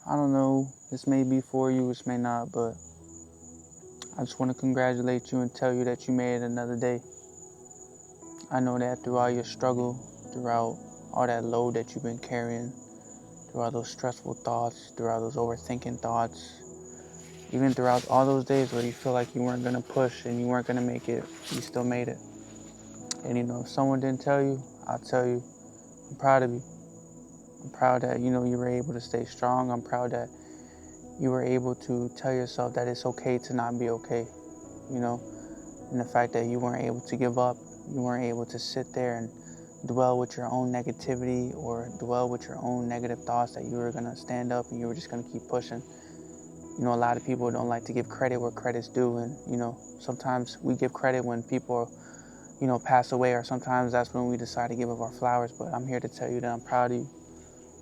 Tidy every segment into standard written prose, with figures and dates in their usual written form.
I don't know, this may be for you, this may not, but I just want to congratulate you and tell you that you made it another day. I know that throughout your struggle, throughout all that load that you've been carrying, throughout those stressful thoughts, throughout those overthinking thoughts, even throughout all those days where you feel like you weren't going to push and you weren't going to make it, you still made it. And if someone didn't tell you, I'll tell you, I'm proud of you. I'm proud that, you were able to stay strong. I'm proud that you were able to tell yourself that it's okay to not be okay, and the fact that you weren't able to give up, you weren't able to sit there and dwell with your own negativity or dwell with your own negative thoughts, that you were going to stand up and you were just going to keep pushing. A lot of people don't like to give credit where credit's due, and, sometimes we give credit when people, pass away, or sometimes that's when we decide to give up our flowers, but I'm here to tell you that I'm proud of you.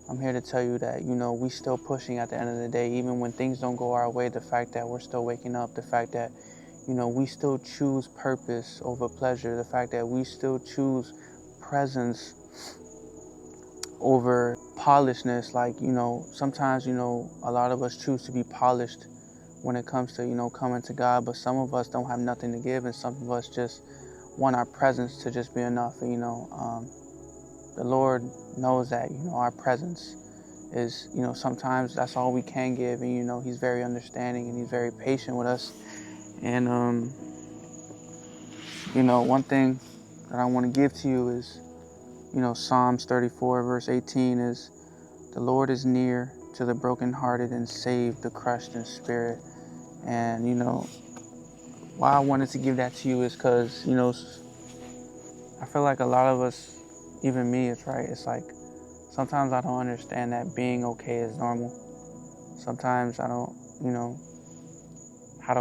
I'm here to tell you that, we still pushing at the end of the day, even when things don't go our way. The fact that we're still waking up, the fact that, we still choose purpose over pleasure, the fact that we still choose presence over polishedness. Like, sometimes, a lot of us choose to be polished when it comes to, coming to God, but some of us don't have nothing to give, and some of us just want our presence to just be enough. And, the Lord knows that, our presence is, sometimes that's all we can give. And, He's very understanding and He's very patient with us. And, one thing that I want to give to you is, Psalms 34 verse 18 is, the Lord is near to the brokenhearted and save the crushed in spirit. And, why I wanted to give that to you is because, I feel like a lot of us, even me, it's like, sometimes I don't understand that being okay is normal. Sometimes I don't, I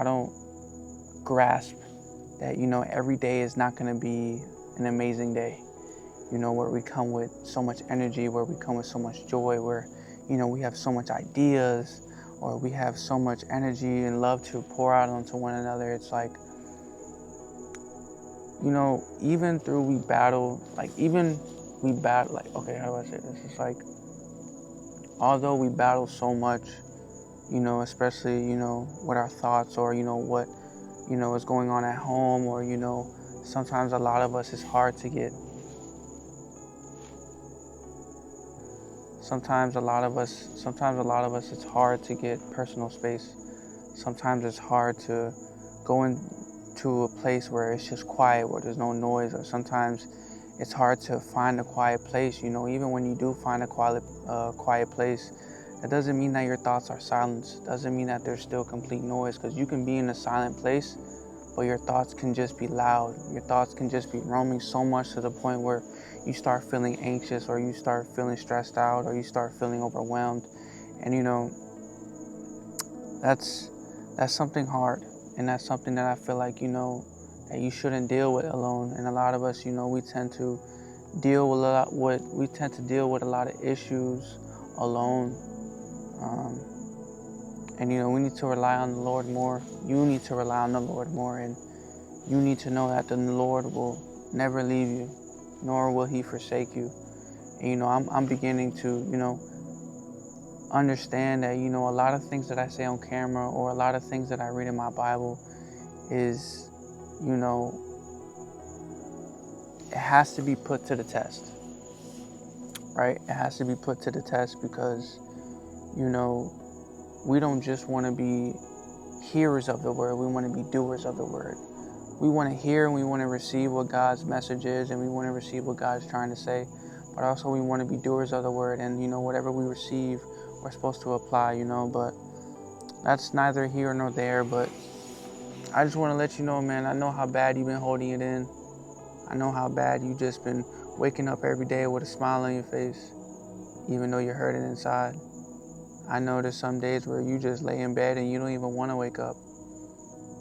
don't grasp that, every day is not going to be an amazing day, where we come with so much energy, where we come with so much joy, where, we have so much ideas, or we have so much energy and love to pour out onto one another. It's like, even through we battle, like, okay, how do I say this? It's like, although we battle so much, especially, with our thoughts, or, what, is going on at home, or, sometimes a lot of us, it's hard to get, sometimes a lot of us, it's hard to get personal space. Sometimes it's hard to go into a place where it's just quiet, where there's no noise, or sometimes it's hard to find a quiet place. Even when you do find a quiet place, that doesn't mean that your thoughts are silenced. Doesn't mean that there's still complete noise, because you can be in a silent place, but your thoughts can just be loud. Your thoughts can just be roaming so much to the point where you start feeling anxious, or you start feeling stressed out, or you start feeling overwhelmed. And that's something hard, and that's something that I feel like, that you shouldn't deal with alone. And a lot of us, we tend to deal with a lot of issues alone. And we need to rely on the Lord more. You need to rely on the Lord more, and you need to know that the Lord will never leave you, nor will He forsake you. And I'm beginning to understand that a lot of things that I say on camera, or a lot of things that I read in my Bible, is it has to be put to the test, right? It has to be put to the test, because we don't just want to be hearers of the word, we want to be doers of the word. We want to hear and we want to receive what God's message is, and we want to receive what God's trying to say, but also we want to be doers of the word. And whatever we receive, we're supposed to apply, but that's neither here nor there. But I just want to let you know, man, I know how bad you've been holding it in. I know how bad you just been waking up every day with a smile on your face, even though you're hurting inside. I know there's some days where you just lay in bed and you don't even want to wake up.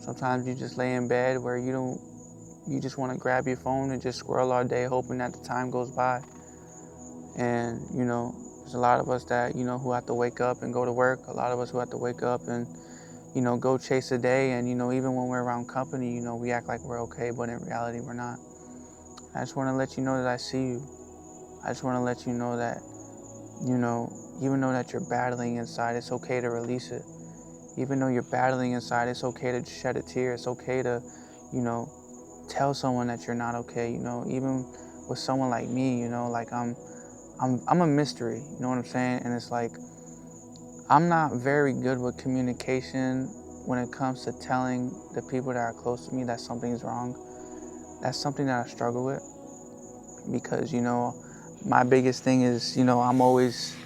Sometimes you just lay in bed where you just want to grab your phone and just scroll all day, hoping that the time goes by. And, there's a lot of us that, who have to wake up and go to work. A lot of us who have to wake up and, go chase a day. And, even when we're around company, we act like we're okay, but in reality, we're not. I just want to let you know that I see you. I just want to let you know that, Even though that you're battling inside, it's okay to release it. Even though you're battling inside, it's okay to shed a tear. It's okay to, tell someone that you're not okay. Even with someone like me, like I'm a mystery. You know what I'm saying? And it's like, I'm not very good with communication when it comes to telling the people that are close to me that something's wrong. That's something that I struggle with because, my biggest thing is, I'm always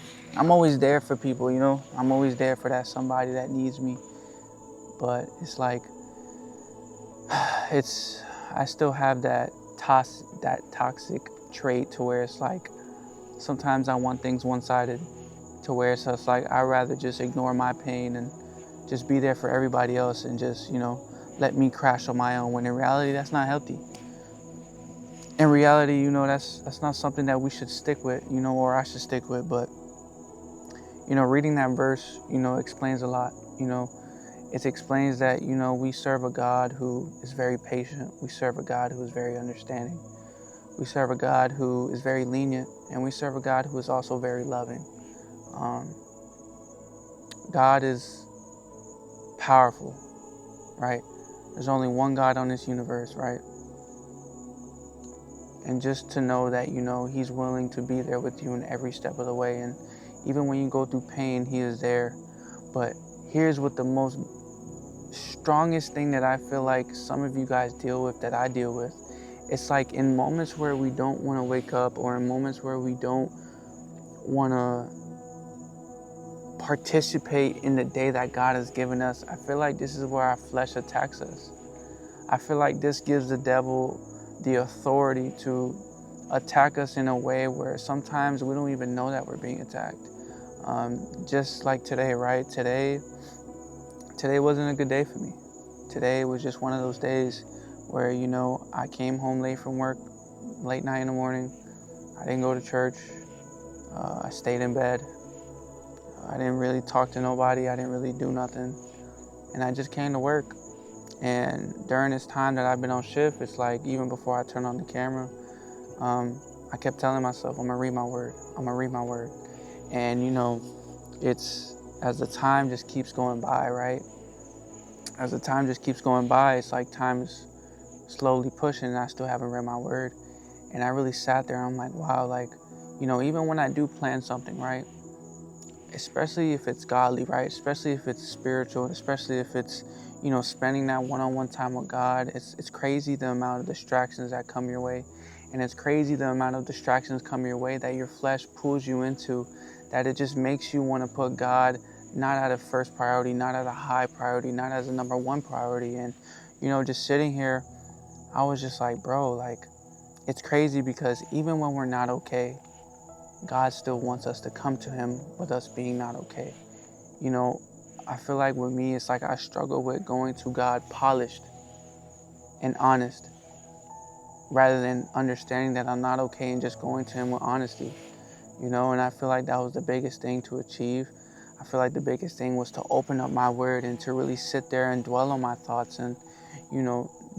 there for people, I'm always there for that somebody that needs me. But it's like, I still have that toxic trait to where it's like, sometimes I want things one-sided, to where it's just like, I'd rather just ignore my pain and just be there for everybody else and just, let me crash on my own, when in reality, that's not healthy. In reality, that's not something that we should stick with, or I should stick with. But, reading that verse, explains a lot. It explains that, we serve a God who is very patient. We serve a God who is very understanding. We serve a God who is very lenient, and we serve a God who is also very loving. God is powerful, right? There's only one God on this universe, right? And just to know that, He's willing to be there with you in every step of the way. And even when you go through pain, He is there. But here's what the most strongest thing that I feel like some of you guys deal with, that I deal with. It's like in moments where we don't want to wake up, or in moments where we don't want to participate in the day that God has given us, I feel like this is where our flesh attacks us. I feel like this gives the devil the authority to attack us in a way where sometimes we don't even know that we're being attacked. Just like today, right? Today wasn't a good day for me. Today was just one of those days where, I came home late from work, late night in the morning. I didn't go to church. I stayed in bed. I didn't really talk to nobody. I didn't really do nothing. And I just came to work. And during this time that I've been on shift, it's like, even before I turn on the camera, I kept telling myself, I'm going to read my word. I'm going to read my word. And, it's, as the time just keeps going by, right? As the time just keeps going by, it's like time is slowly pushing, and I still haven't read my word. And I really sat there and I'm like, wow, like, even when I do plan something, right? Especially if it's godly, right? Especially if it's spiritual, especially if it's, spending that one-on-one time with God. It's crazy the amount of distractions that come your way. And it's crazy the amount of distractions come your way that your flesh pulls you into, that it just makes you want to put God not at a first priority, not at a high priority, not as a number one priority. And, just sitting here, I was just like, bro, like, it's crazy because even when we're not okay, God still wants us to come to Him with us being not okay. I feel like with me, it's like I struggle with going to God polished and honest, rather than understanding that I'm not okay and just going to Him with honesty. And I feel like that was the biggest thing to achieve. I feel like the biggest thing was to open up my word and to really sit there and dwell on my thoughts and,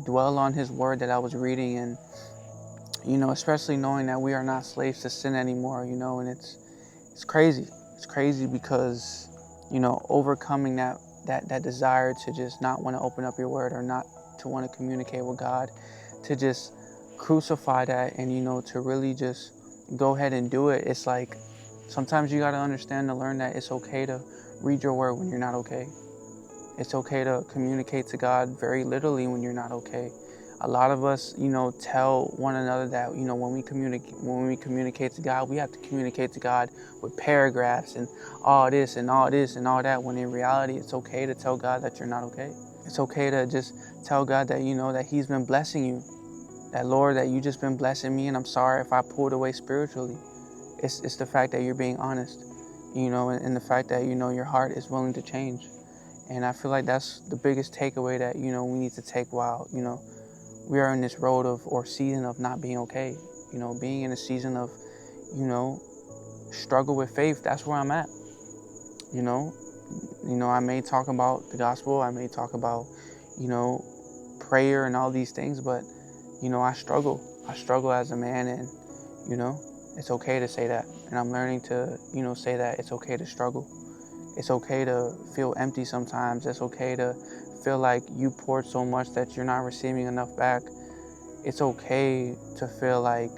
dwell on His word that I was reading. And, especially knowing that we are not slaves to sin anymore, and it's crazy. It's crazy because, overcoming that desire to just not want to open up your word, or not to want to communicate with God, to just crucify that and, to really just go ahead and do it. It's like, sometimes you got to understand to learn that it's okay to read your word when you're not okay. It's okay to communicate to God very literally when you're not okay. A lot of us, tell one another that, when we communicate to God, we have to communicate to God with paragraphs and all this and all this and all that, when in reality, it's okay to tell God that you're not okay. It's okay to just tell God that, that He's been blessing you. That, Lord, that you just been blessing me, and I'm sorry if I pulled away spiritually. It's the fact that you're being honest, and the fact that, your heart is willing to change. And I feel like that's the biggest takeaway that, we need to take while, we are in this road or season of not being okay. Being in a season of, struggle with faith. That's where I'm at. I may talk about the gospel. I may talk about, prayer and all these things, but, I struggle. I struggle as a man, and, it's okay to say that. And I'm learning to, say that it's okay to struggle. It's okay to feel empty sometimes. It's okay to feel like you poured so much that you're not receiving enough back. It's okay to feel like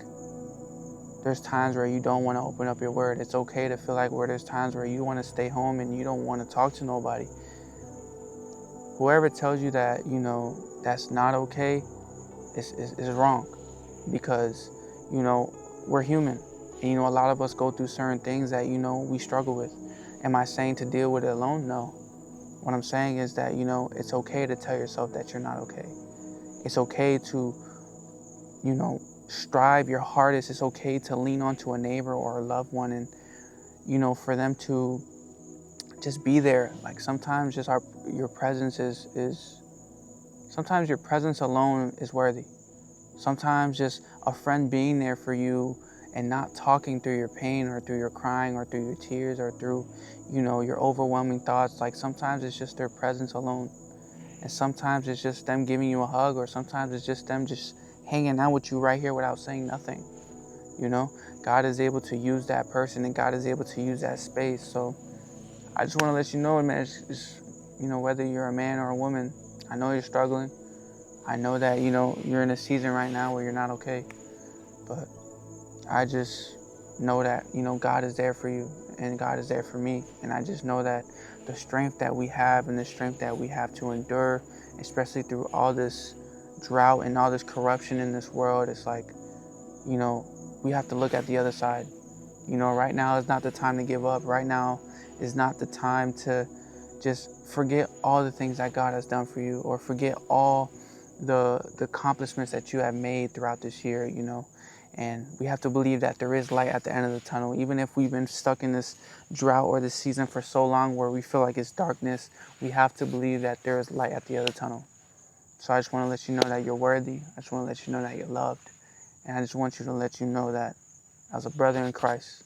there's times where you don't want to open up your word. It's okay to feel like where there's times where you want to stay home and you don't want to talk to nobody. Whoever tells you that, that's not okay is wrong, because, we're human. And, a lot of us go through certain things that, we struggle with. Am I saying to deal with it alone? No. What I'm saying is that, it's okay to tell yourself that you're not okay. It's okay to, strive your hardest. It's okay to lean onto a neighbor or a loved one and, for them to just be there. Like sometimes just your presence sometimes your presence alone is worthy. Sometimes just a friend being there for you and not talking through your pain or through your crying or through your tears or through, your overwhelming thoughts. Like sometimes it's just their presence alone. And sometimes it's just them giving you a hug, or sometimes it's just them just hanging out with you right here without saying nothing. God is able to use that person, and God is able to use that space. So I just want to let you know, man, it's whether you're a man or a woman, I know you're struggling. I know that, you're in a season right now where you're not okay. But I just know that, God is there for you and God is there for me. And I just know that the strength that we have and the strength that we have to endure, especially through all this drought and all this corruption in this world, it's like, we have to look at the other side. Right now is not the time to give up. Right now is not the time to just forget all the things that God has done for you, or forget all the accomplishments that you have made throughout this year, And we have to believe that there is light at the end of the tunnel. Even if we've been stuck in this drought or this season for so long where we feel like it's darkness, we have to believe that there is light at the other tunnel. So I just want to let you know that you're worthy. I just want to let you know that you're loved. And I just want you to let you know that as a brother in Christ,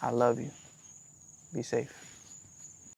I love you. Be safe.